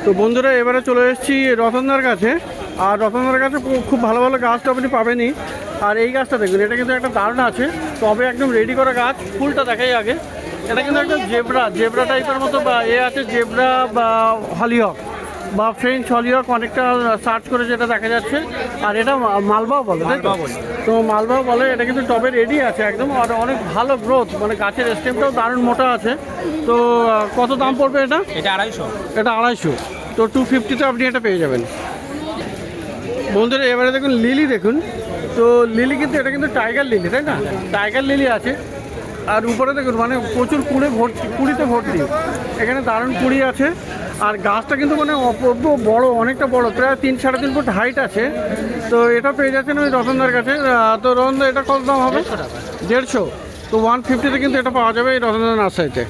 তো বন্ধুরা এবারে চলে এসেছি রতনদার কাছে। আর রতনদার কাছে খুব ভালো ভালো গাছ তো আপনি পাবেনই। আর এই গাছটা দেখুন, এটা কিন্তু একটা দারুণ আছে, তবে একদম রেডি করা গাছ। ফুলটা দেখাই আগে, এটা কিন্তু একটা জেব্রা টাইপের মতো বা আছে, জেব্রা বা হলিহক বা ফ্রেঞ্চ হলিহক, অনেকটা সার্চ করে যেটা দেখা যাচ্ছে। আর এটা মালবাও বলে, তাই তো মালবাও বলে। এটা কিন্তু টবে রেডি আছে একদম, আর অনেক ভালো গ্রোথ, মানে গাছের স্টেমটাও দারুণ মোটা আছে। তো কত দাম পড়বে এটা? এটা 250। এটা 250। তো 250-তে আপনি এটা পেয়ে যাবেন। বন্ধুরা এবারে দেখুন লিলি দেখুন। তো লিলি কিন্তু এটা কিন্তু টাইগার লিলি, তাই না? টাইগার লিলি আছে। আর উপরে দেখুন মানে প্রচুর কুড়িতে ভর্তি। এখানে দারুণ কুড়ি আছে। আর গাছটা কিন্তু মানে অপূর্ব বড়, অনেকটা বড়, প্রায় 3-3.5 ফুট হাইট আছে। তো এটা পেয়ে যাচ্ছেন ওই রতনদার কাছে। তো রতনদা এটা কত দাম হবে? 150। তো 150-তে কিন্তু এটা পাওয়া যাবে এই রতনদার নার্সারিতে।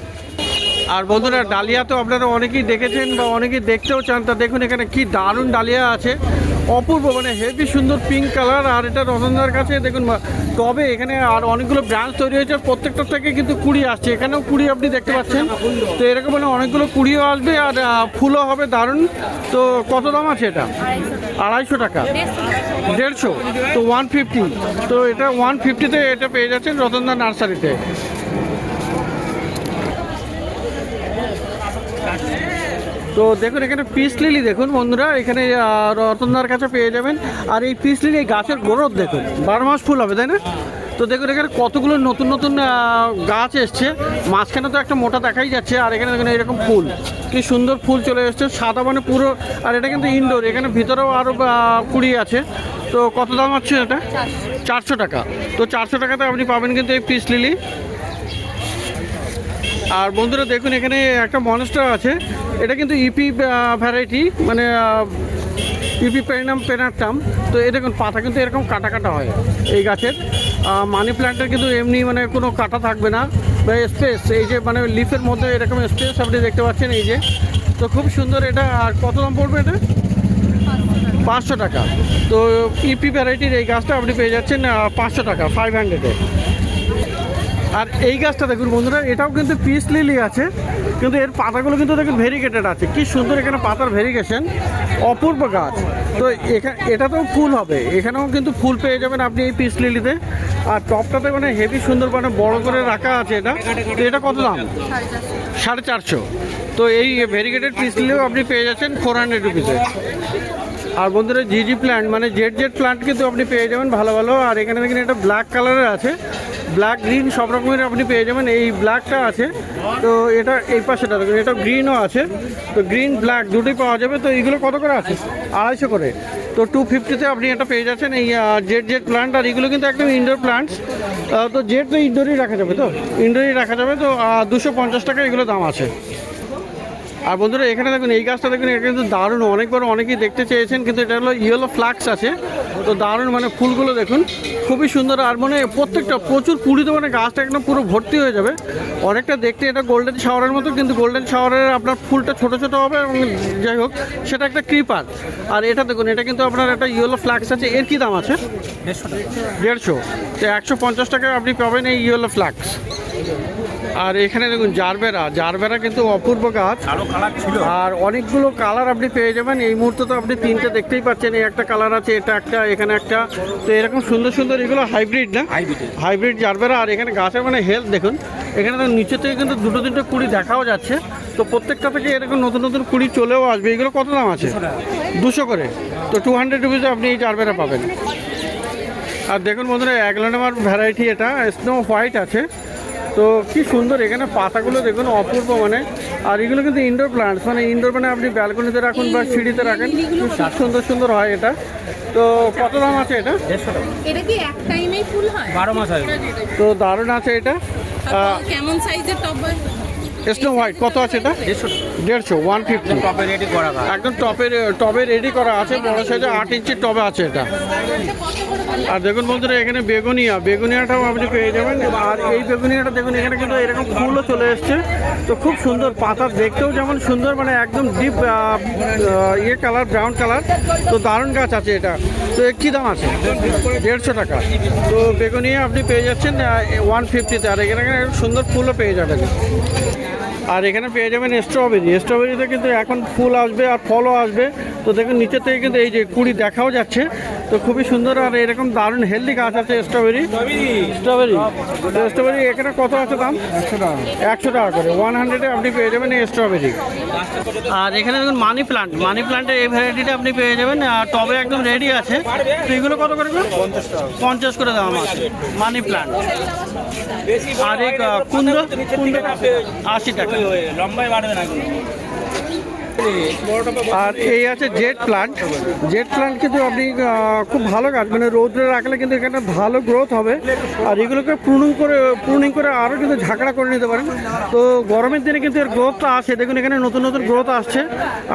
আর বন্ধুরা ডালিয়া তো আপনারা অনেকেই দেখেছেন বা অনেকেই দেখতেও চান। তা দেখুন এখানে কি দারুণ ডালিয়া আছে, অপূর্ব, মানে হেভি সুন্দর পিঙ্ক কালার। আর এটা রতনদার কাছে দেখুন টবে এখানে আর অনেকগুলো ব্রাঞ্চ তৈরি হয়েছে, প্রত্যেকটা থেকে কিন্তু কুড়ি আসছে। এখানেও কুড়ি আপনি দেখতে পাচ্ছেন। তো এরকম মানে অনেকগুলো কুড়িও আসবে আর ফুলও হবে দারুণ। তো কত দাম আছে এটা? 250 টাকা। 150। তো 150। তো এটা 150-তে এটা পেয়ে যাচ্ছেন রতনদার নার্সারিতে। তো দেখুন এখানে পিস লিলি দেখুন বন্ধুরা, এখানে রতনদার কাছে পেয়ে যাবেন। আর এই পিস লিলি গাছের গ্রোথ দেখুন, 12 মাস ফুল হবে, তাই না? তো দেখুন এখানে কতগুলো নতুন নতুন গাছ এসছে। মাঝখানে তো একটা মোটা দেখাই যাচ্ছে। আর এখানে দেখুন এরকম ফুল, কি সুন্দর ফুল চলে এসছে, সাদা মানে পুরো। আর এটা কিন্তু ইনডোর, এখানে ভিতরেও আরও কুড়ি আছে। তো কত দাম আছে এটা? 400 টাকা। তো 400 টাকাতে আপনি পাবেন কিন্তু এই পিস লিলি। আর বন্ধুরা দেখুন এখানে একটা মনস্টার আছে, এটা কিন্তু ইপি ভ্যারাইটি, মানে ইপি পেনাটাম। তো এই দেখুন পাতা কিন্তু এরকম কাটা কাটা হয় এই গাছের। মানি প্ল্যান্টের কিন্তু এমনি মানে কোনো কাটা থাকবে না বা স্পেস, এই যে মানে লিফের মধ্যে এরকম স্পেস আপনি দেখতে পাচ্ছেন এই যে। তো খুব সুন্দর এটা। আর কত দাম পড়বে এটা? 500 টাকা। তো ইপি ভ্যারাইটির এই গাছটা আপনি পেয়ে যাচ্ছেন 500 টাকা, 500-এ। আর এই গাছটা দেখুন বন্ধুরা, এটাও কিন্তু পিস লিলি আছে, কিন্তু এর পাতাগুলো কিন্তু দেখুন ভেরিগেটেড আছে। কি সুন্দর এখানে পাতার ভেরিগেশন, অপূর্ব গাছ। তো এটাতেও ফুল হবে, এখানেও কিন্তু ফুল পেয়ে যাবেন আপনি এই পিস লিলিতে। আর টপটাতে মানে হেভি সুন্দর, মানে বড় করে রাখা আছে এটা। তো এটা কত দাম? 450। তো এই ভেরিগেটেড পিস লিলিও আপনি পেয়ে যাচ্ছেন 400 রুপিসে। আর বন্ধুরা জিজি প্ল্যান্ট মানে জেড প্ল্যান্ট কিন্তু আপনি পেয়ে যাবেন ভালো ভালো। আর এখানে দেখেন এটা ব্ল্যাক কালারের আছে, ব্ল্যাক গ্রিন সব রকমের আপনি পেয়ে যাবেন। এই ব্ল্যাকটা আছে, তো এটা এই পাশেটা দেখুন, এটা গ্রিনও আছে। তো গ্রিন ব্ল্যাক দুটোই পাওয়া যাবে। তো এইগুলো কত করে আছে? 250 করে। তো 250-তে আপনি এটা পেয়ে যাচ্ছেন এই জেড প্ল্যান্ট। আর এগুলো কিন্তু একদম ইনডোর প্ল্যান্টস। তো জেড তো ইনডোরই রাখা যাবে, তো ইনডোরই রাখা যাবে। তো 250 টাকা এগুলো দাম আছে। আর বন্ধুরা এখানে দেখুন এই গাছটা দেখুন, এটা কিন্তু দারুণ, অনেকবার অনেকেই দেখতে চেয়েছেন, কিন্তু এটা হলো ইয়েলো ফ্লাক্স আছে। তো দারুণ মানে ফুলগুলো দেখুন খুবই সুন্দর। আর মানে প্রত্যেকটা প্রচুর কুড়িতে, মানে গাছটা একদম পুরো ভর্তি হয়ে যাবে। অনেকটা দেখতে এটা গোল্ডেন শাওয়ারের মতো, কিন্তু গোল্ডেন শাওয়ারের আপনার ফুলটা ছোট ছোট হবে এবং যাই হোক সেটা একটা ক্রিপার। আর এটা দেখুন, এটা কিন্তু আপনার একটা ইয়েলো ফ্লাক্স আছে। এর কি দাম আছে? 150। তো 150 টাকায় আপনি পাবেন এই ইয়েলো ফ্লাক্স। আর এখানে দেখুন জারবেরা কিন্তু অপূর্ব গাছ, আর অনেকগুলো কালার আপনি পেয়ে যাবেন। এই মুহূর্তে তো আপনি 3টে দেখতেই পাচ্ছেন, এই একটা কালার আছে, এটা একটা, এখানে একটা। তো এরকম সুন্দর সুন্দর এগুলো হাইব্রিড না, হাইব্রিড জারবেরা। আর এখানে গাছের মানে হেলথ দেখুন, এখানে তো নিচে থেকে কিন্তু 2-3টে কুড়ি দেখাও যাচ্ছে। তো প্রত্যেকটা থেকে এরকম নতুন নতুন কুড়ি চলেও আসবে। এগুলো কত দাম আছে? 200 করে। তো 200 রুপিসে আপনি এই জারবেরা পাবেন। আর দেখুন বন্ধুরা অ্যাগ্লোনেমার ভ্যারাইটি, এটা স্নো হোয়াইট আছে। তো কি সুন্দর এখানে পাতাগুলো দেখুন, অপূর্ব মানে। আর এগুলো কিন্তু ইনডোর প্ল্যান্টস, মানে ইনডোর মানে আপনি ব্যালকনিতে রাখুন বা সিঁড়িতে রাখেন, খুব সুন্দর সুন্দর হয় এটা। তো কত দাম আছে এটা? 150 টাকা। এটা কি এক টাইমেই ফুল হয়? 12 মাস হয়। তো দারুণ আছে এটা। কেমন সাইজের টব? স্নো হোয়াইট কত আছে এটা? 150। 150 টপে রেডি করা, একদম টবে রেডি করা আছে, বড় সাইজে 8 ইঞ্চির টবে আছে এটা। আর দেখুন বন্ধুরা এখানে বেগুনিয়াটাও আপনি পেয়ে যাবেন। আর এই বেগুনিয়াটা দেখুন, এখানে কিন্তু এরকম ফুলও চলে এসছে। তো খুব সুন্দর পাতা, দেখতেও যেমন সুন্দর, মানে একদম ডিপ ইয়ে কালার, ব্রাউন কালার। তো দারুণ গাছ আছে এটা। তো কী দাম আছে? 150 টাকা। তো বেগুনিয়া আপনি পেয়ে যাচ্ছেন 150-তে। আর এখানে সুন্দর ফুলও পেয়ে যাবেন। আর এখানে পেয়ে যাবেন স্ট্রবেরিতে কিন্তু এখন ফুল আসবে আর ফলও আসবে। তো দেখুন নিচে থেকে কিন্তু এই যে কুড়ি দেখাও যাচ্ছে, তো খুবই সুন্দর আর এরকম দারুণ হেলদি গাছ আছে স্ট্রবেরি। স্ট্রবেরি এখানে কত আছে দাম? 100 টাকা করে, 100-এ আপনি পেয়ে যাবেন এই স্ট্রবেরি। আর এখানে দেখুন মানি প্লান্টের এই ভ্যারাইটিটা আপনি পেয়ে যাবেন, আর টবে একদম রেডি আছে। তো এগুলো কত করে? 50 করে দাম আছে মানি প্লান্ট। আর এই কুন্দ 80 টাকা। আর এই আছে জেড প্লান্ট কিন্তু আপনি খুব ভালো গাছ, মানে রোদ্রে রাখলে কিন্তু এখানে ভালো গ্রোথ হবে। আর এগুলোকে প্রুনিং করে আরও কিন্তু ঝাঁকড়া করে নিতে পারেন। তো গরমের দিনে কিন্তু এর গ্রোথটা আসে, দেখুন এখানে নতুন গ্রোথ আসছে।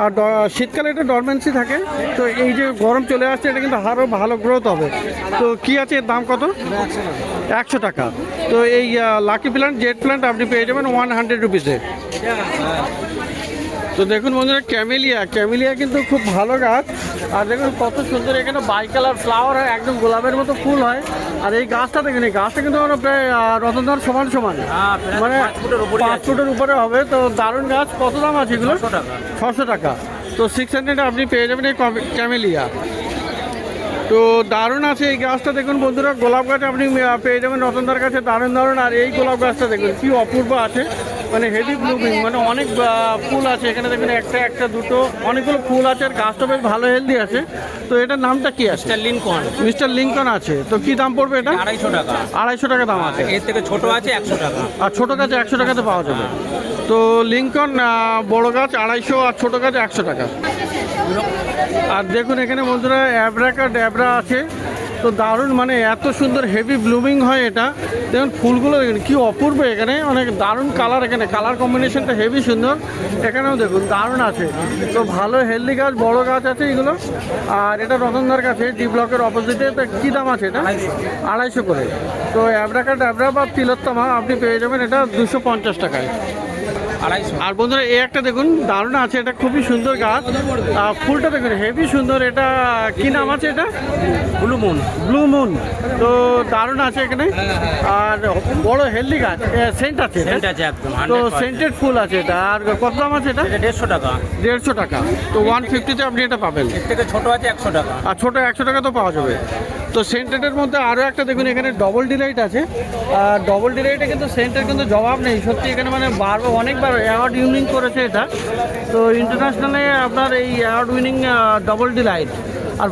আর শীতকালে এটা ডরমেন্সি থাকে, তো এই যে গরম চলে আসছে এটা কিন্তু আরও ভালো গ্রোথ হবে। তো কি আছে এর দাম কত? 100 টাকা। তো এই লাকি প্লান্ট জেড প্লান্ট আপনি পেয়ে যাবেন 100 রুপিসে। তো দেখুন বন্ধুরা ক্যামেলিয়া কিন্তু খুব ভালো গাছ। আর দেখুন কত সুন্দর, এখানে বাই কালার ফ্লাওয়ার হয়, একদম গোলাপের মতো ফুল হয়। আর এই গাছটা দেখুন, এই গাছটা কিন্তু আমরা প্রায় রতনদার সমান মানে 5 ফুটের উপরে হবে। তো দারুণ গাছ। কত দাম আছে এগুলো? 600 টাকা। তো 600-এ আপনি পেয়ে যাবেন এই ক্যামেলিয়া। তো দারুণ আছে এই গাছটা। দেখুন বন্ধুরা গোলাপ গাছ আপনি পেয়ে যাবেন রতনদার কাছে, দারুণ। আর এই গোলাপ গাছটা দেখুন কি অপূর্ব আছে, মানে হেভি ব্লুমিং, মানে অনেক ফুল আছে এখানে। দেখুন একটা দুটো অনেকগুলো ফুল আছে, আর গাছটা বেশ ভালো হেলদি আছে। তো এটার নামটা কি আছে? মিস্টার লিঙ্কন আছে। তো কি দাম পড়বে এটা? 250 টাকা দাম আছে। এর থেকে ছোট আছে 100 টাকা। আর ছোটো গাছ 100 টাকাতে পাওয়া যাবে। তো লিঙ্কন বড় গাছ 250, আর ছোটো গাছ 100 টাকা। আর দেখুন এখানে বন্ধুরা অ্যাব্রা আছে। তো দারুণ, মানে এত সুন্দর হেভি ব্লুমিং হয় এটা। দেখুন ফুলগুলো দেখুন কি অপূর্ব, এখানে অনেক দারুণ কালার, এখানে কালার কম্বিনেশনটা হেভি সুন্দর। এখানেও দেখুন দারুণ আছে। তো ভালো হেলদি গাছ, বড় গাছ আছে এগুলো। আর এটা রতনদার কাছে ডি ব্লকের অপোজিটে। তো কী দাম আছে এটা? 250 করে। তো অ্যাব্রা বা তিলোত্তমা আপনি পেয়ে যাবেন এটা 250 টাকায়। আর বন্ধুরা এই একটা দেখুন দারুণ আছে, এটা খুবই সুন্দর গাছ। ফুলটা দেখুন হেভি সুন্দর। এটা কি নাম আছে? এটা ব্লু মুন। তো দারুণ আছে এখানে। আর বড় হেলদি গাছ, সেন্ট আছে তো সেন্টেড ফুল আছে এটা। আর কত দাম আছে এটা? 150 টাকা। 150 টাকা। তো 150-তে আপনি এটা পাবেন। এর থেকে ছোট আছে 100 টাকা। আর ছোটো 100 টাকা তো পাওয়া যাবে। তো সেন্টেডের মধ্যে আরও একটা দেখুন এখানে ডবল ডিলাইট আছে। আর ডবল ডিলাইটে কিন্তু সেন্টের কিন্তু জবাব নেই সত্যি। এখানে মানে অনেকবার অ্যাওয়ার্ড উইনিং করেছে এটা। তো ইন্টারন্যাশনালে আপনার এই অ্যাওয়ার্ড উইনিং ডবল ডিলাইট। আর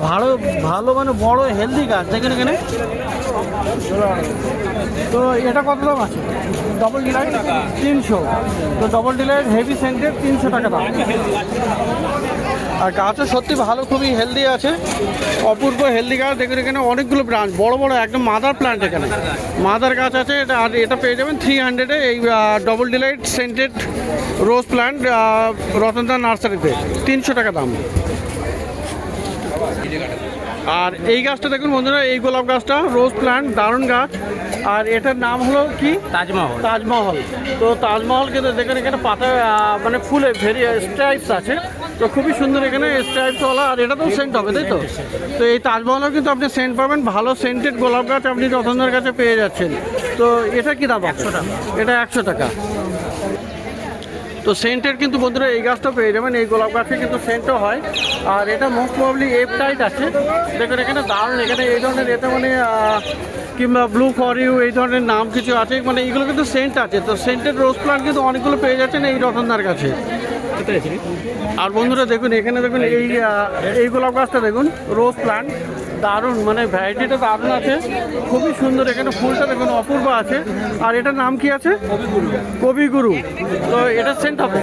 ভালো মানে বড় হেলদি গাছ দেখেন এখানে। তো এটা কত দাম আছে? Double delight 300। তো ডবল ডিলাইট হেভি সেন্টেড 300 টাকা দাম। আর গাছও সত্যি ভালো, খুবই হেলদি আছে, অপূর্ব হেলদি গাছ। দেখুন এখানে অনেকগুলো ব্রাঞ্চ, বড় একদম মাদার প্ল্যান্ট, এখানে মাদার গাছ আছে এটা। আর এটা পেয়ে যাবেন 300-এ এই ডবল ডিলাইট সেন্টেড রোজ প্ল্যান্ট রতনদার নার্সারিতে 300 টাকা দাম। আর এই গাছটা দেখুন বন্ধুরা, এই গোলাপ গাছটা রোজ প্ল্যান্ট, দারুণ গাছ। আর এটার নাম হলো কি? তাজমহল। তো তাজমহল কিন্তু দেখেন এখানে পাতা মানে ফুলে স্ট্রাইপস আছে। তো খুবই সুন্দর এখানে স্ট্রাইপসওয়ালা। আর এটা তো সেন্ট হবে, তাই তো? তো এই তাজমহলেও কিন্তু আপনি সেন্ট পাবেন, ভালো সেন্টেড গোলাপ গাছ আপনি রতনদার কাছে পেয়ে যাচ্ছেন। তো এটা কি দাম? 100 টাকা। এটা 100 টাকা। তো সেন্টের কিন্তু বন্ধুরা এই গাছটা পেয়ে যাবেন, এই গোলাপ গাছে কিন্তু সেন্টও হয়। আর এটা মোস্ট প্রবাবলি এফ টাইট আছে। দেখুন এখানে দারুণ, এখানে এই ধরনের এটা মানে কিংবা ব্লু ফর ইউ এই ধরনের নাম কিছু আছে, মানে এইগুলো কিন্তু সেন্ট আছে। তো সেন্টেড রোজ প্লান্ট কিন্তু অনেকগুলো পেয়ে যাচ্ছেন এই রতনদার কাছে। আর বন্ধুরা দেখুন এখানে দেখুন এই গোলাপ গাছটা দেখুন, রোজ প্লান্ট, দারুণ, মানে ভ্যারাইটিটা দারুণ আছে, খুবই সুন্দর। এখানে ফুলটা দেখুন অপূর্ব আছে। আর এটার নাম কি আছে? কবিগুরু। তো এটা সেন্ট হবে।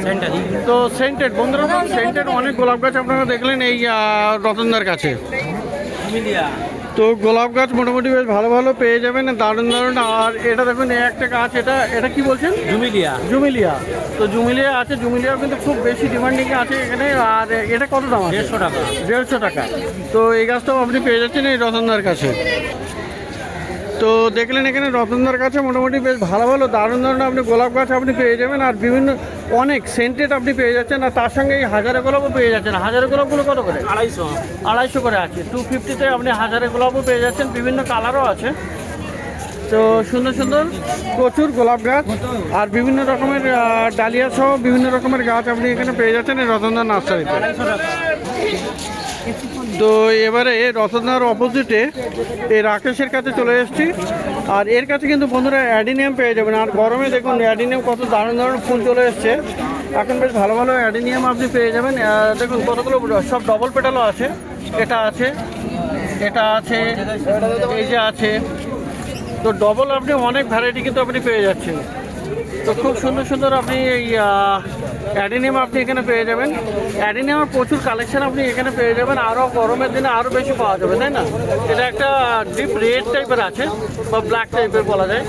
তো সেন্টেড বন্ধুরা, সেন্টেড অনেক গোলাপ গাছ আপনারা দেখলেন এই রতনদার কাছে। তো গোলাপ গাছ মোটামুটি বেশ ভালো পেয়ে যাবেন, দারুণ। আর এটা দেখুন একটা গাছ, এটা কি বলছেন? জুমিলিয়া। তো জুমিলিয়া আছে, জুমিলিয়াও কিন্তু খুব বেশি ডিমান্ডিং আছে এখানে। আর এটা কত দাম আছে? 150 টাকা। 150 টাকা। তো এই গাছটাও আপনি পেয়ে যাচ্ছেন এই রতনদার কাছে। তো দেখলেন এখানে রতনদার কাছে মোটামুটি বেশ ভালো দারুণ আপনি গোলাপ গাছ আপনি পেয়ে যাবেন। আর বিভিন্ন অনেক সেন্টেড আপনি পেয়ে যাচ্ছেন। আর তার সঙ্গে এই হাজারে গোলাপও পেয়ে যাচ্ছেন। হাজারে গোলাপগুলো কত করে? 250 করে আছে। 250-তে আপনি হাজারে গোলাপও পেয়ে যাচ্ছেন, বিভিন্ন কালারও আছে। তো সুন্দর সুন্দর প্রচুর গোলাপ গাছ আর বিভিন্ন রকমের ডালিয়া সহ বিভিন্ন রকমের গাছ আপনি এখানে পেয়ে যাচ্ছেন এই রতনদা নার্সারিতে। তো এবারে রতনদার অপোজিটে এই রাকেশের কাছে চলে এসেছি, আর এর কাছে কিন্তু বন্ধুরা অ্যাডিনিয়াম পেয়ে যাবেন। আর গরমে দেখুন অ্যাডিনিয়াম কত দারুণ দারুণ ফুল চলে এসছে, এখন বেশ ভালো ভালো অ্যাডিনিয়াম আপনি পেয়ে যাবেন। দেখুন কতগুলো সব ডবল পেটালও আছে, এটা আছে, এটা আছে, এই যে আছে। তো ডবল আপনি অনেক ভ্যারাইটি কিন্তু আপনি পেয়ে যাচ্ছেন। তো খুব সুন্দর সুন্দর আপনি এই অ্যাডিনিয়াম আপনি এখানে পেয়ে যাবেন। অ্যাডিনিয়ামের প্রচুর কালেকশন আপনি এখানে পেয়ে যাবেন, আরও গরমের দিনে আরও বেশি পাওয়া যাবে, তাই না? এটা একটা ডিপ রেড টাইপের আছে বা ব্ল্যাক টাইপের বলা যায়,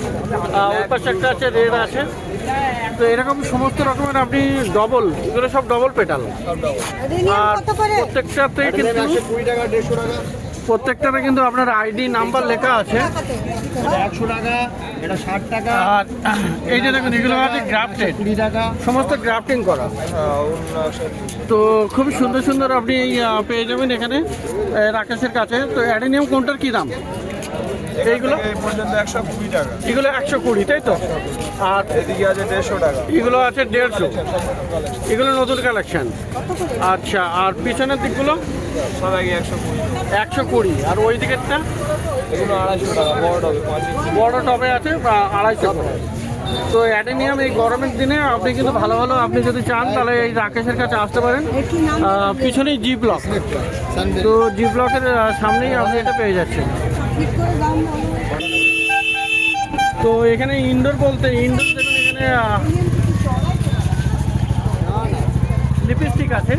ওর পাশে একটা আছে রেড আছে। তো এরকম সমস্ত রকমের আপনি ডবল, এগুলো সব ডবল পেটাল। আর প্রত্যেকটাতেই কিন্তু প্রত্যেকটাতে কিন্তু আপনার আইডি নাম্বার লেখা আছে। 100 টাকা, এটা 60 টাকা, আর এই যে দেখুন এগুলো আছে গ্রাফটেড, 20 টাকা। সমস্ত গ্রাফটিং করা। তো খুব সুন্দর সুন্দর আপনি পেয়ে যাবেন এখানে রাকেশের কাছে। তো অ্যাডিনিয়াম কোনটার কী দাম? এইগুলো এই পর্যন্ত 120 টাকা, এগুলো 120, তাই তো? আর এদিকে আছে 150 টাকা, এগুলো আছে 150, এগুলো নতুন কালেকশন। আচ্ছা, আর পিছনের দিকগুলো সব আগে 120, 120, আর ওই দিকেরটা এগুলো 250 টাকা, বড় হবে 5 বড় টবে আছে 250 করে। তো অ্যাডেনিয়াম এই গরমের দিনে আপনি কিন্তু ভালো ভালো আপনি যদি চান তাহলে এই রাকেশের কাছে আসতে পারেন। পিছনেই জি ব্লক, তো জি ব্লকের সামনেই আপনি এটা পেয়ে যাচ্ছেন। তো এখানে ইনডোর বলতে ইনডোর দেখুন এখানে লিপস্টিক আছে।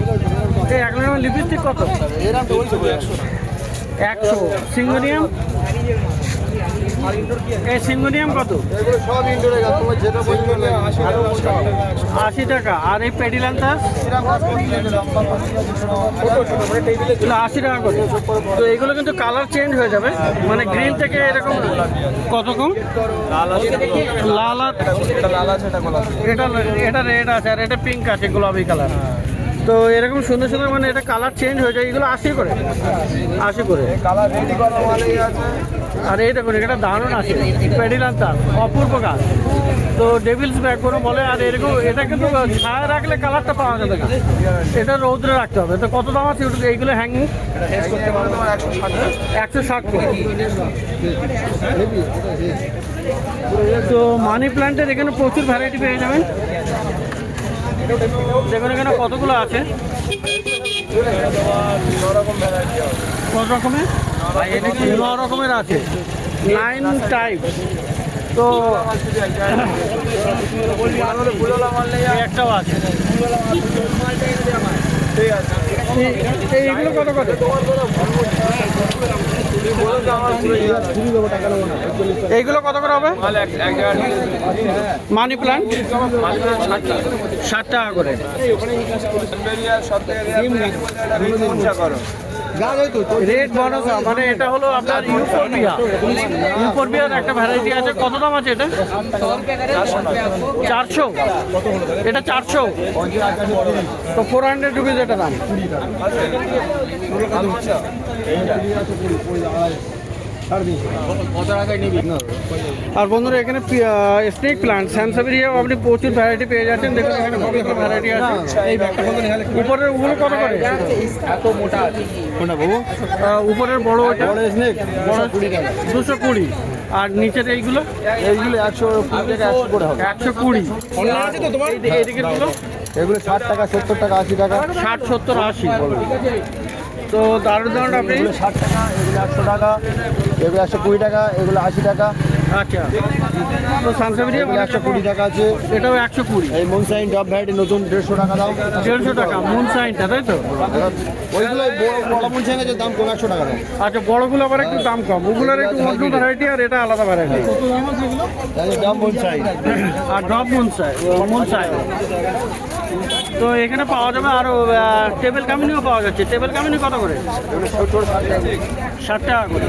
এই 1 গ্রামের লিপস্টিক কত? 100। সিঙ্গোনিয়াম, এই সিঙ্গোনিয়াম কত? এগুলো সব ইনডোরে গাছ, তোমার যেটা বলবে 80 টাকা। আর এই পেডিল্যান্থাস এগুলো 80 টাকা করে। তো এগুলো কিন্তু কালার চেঞ্জ হয়ে যাবে, মানে গ্রিন থেকে এরকম কত কম লাল আর এটা লাল আছে, এটা গোলাপি। এটা রেড আছে আর এটা পিঙ্ক আছে, গোলাপি কালার। তো এরকম সুন্দর সুন্দর মানে এটা কালার চেঞ্জ হয়ে যায়। এগুলো 80 করে, 80 করে। কালার রেডি করা মালই আছে। আর এই দেখুন এটা দারুণ আছে, পেডিল্যান্থাস, অপূর্ব গাছ। তো ডেভিলস ব্যাগ করে বলে। আর এরকম এটা কিন্তু ছায়া রাখলে কালারটা পাওয়া যাবে না, এটা রৌদ্রে রাখতে হবে। তো কত দাম আছে এইগুলো হ্যাঙ্গিং? শেষ করতে পারবে তোমার 160 160 করে। তো মানি প্ল্যান্টের এখানে প্রচুর ভ্যারাইটি পেয়ে যাবেন। দেখুন এখানে কতগুলো আছে, কত রকমের? 9 রকমের আছে, 9 টাইপ। তো একটাও আছে। এইগুলো কত কত? এইগুলো কত করে হবে? মানি প্ল্যান্ট 60 টাকা করে। রেড বনসা মানে এটা হলো আপনার ইউফোরবিয়ার একটা ভ্যারাইটি আছে। কত দাম আছে এটা? 400। এটা 400, তো 400 রুপিস এটা দাম। আর বন্ধুরা এখানে স্নেক প্লান্ট স্যামসাবেরিয়াও আপনি প্রচুর ভ্যারাইটি পেয়ে যাচ্ছেন। দেখুন এখানে কত ভ্যারাইটি আছে। উপরের ওগুলো কত করে? এত মোটা আছে কোনটা বাবু? উপরের বড় ওইটা বড় স্নেক 220 টাকা, 220। আর নিচের এইগুলো 120 টাকা, 100 করে হবে। 120। এইদিকে এগুলো 60 টাকা, 70 টাকা, 80 টাকা, 60, 70, 80। তো দারুণ দারুণ আপনি 60 টাকা, এগুলো 100 টাকা, এগুলো 120 টাকা, এগুলো 80 টাকা। আচ্ছা, তো সানসাবেরিয়া 120 টাকা আছে, এটাও 120। এই মুনসাইন ডব ভ্যারাইটি নতুন 150 টাকা দাম। 150 টাকা মুন সাইনটা, তাই তো? ওইগুলো বড় মুনসাইন আছে, দাম কম 100 টাকা দাম। আচ্ছা, বড়গুলো আবার একটু দাম কম, ওগুলোর একটু অন্য ভ্যারাইটি আর এটা আলাদা ভ্যারাইটি। দাম মুনসাইন আর ড্রপ মুনসাইন। তো এখানে পাওয়া যাবে আরও টেবিল কামিনিও পাওয়া যাচ্ছে। টেবিল কামিনি কত করে? 60 টাকা করে।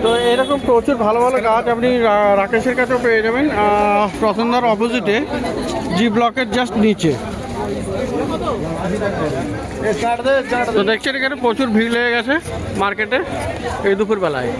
তো এরকম প্রচুর ভালো ভালো গাছ আপনি রাকেশের কাছেও পেয়ে যাবেন, রতনদার অপোজিটে জি ব্লকের জাস্ট নিচে। তো দেখছেন এখানে প্রচুর ভিড় লেগে গেছে মার্কেটে এই দুপুরবেলায়।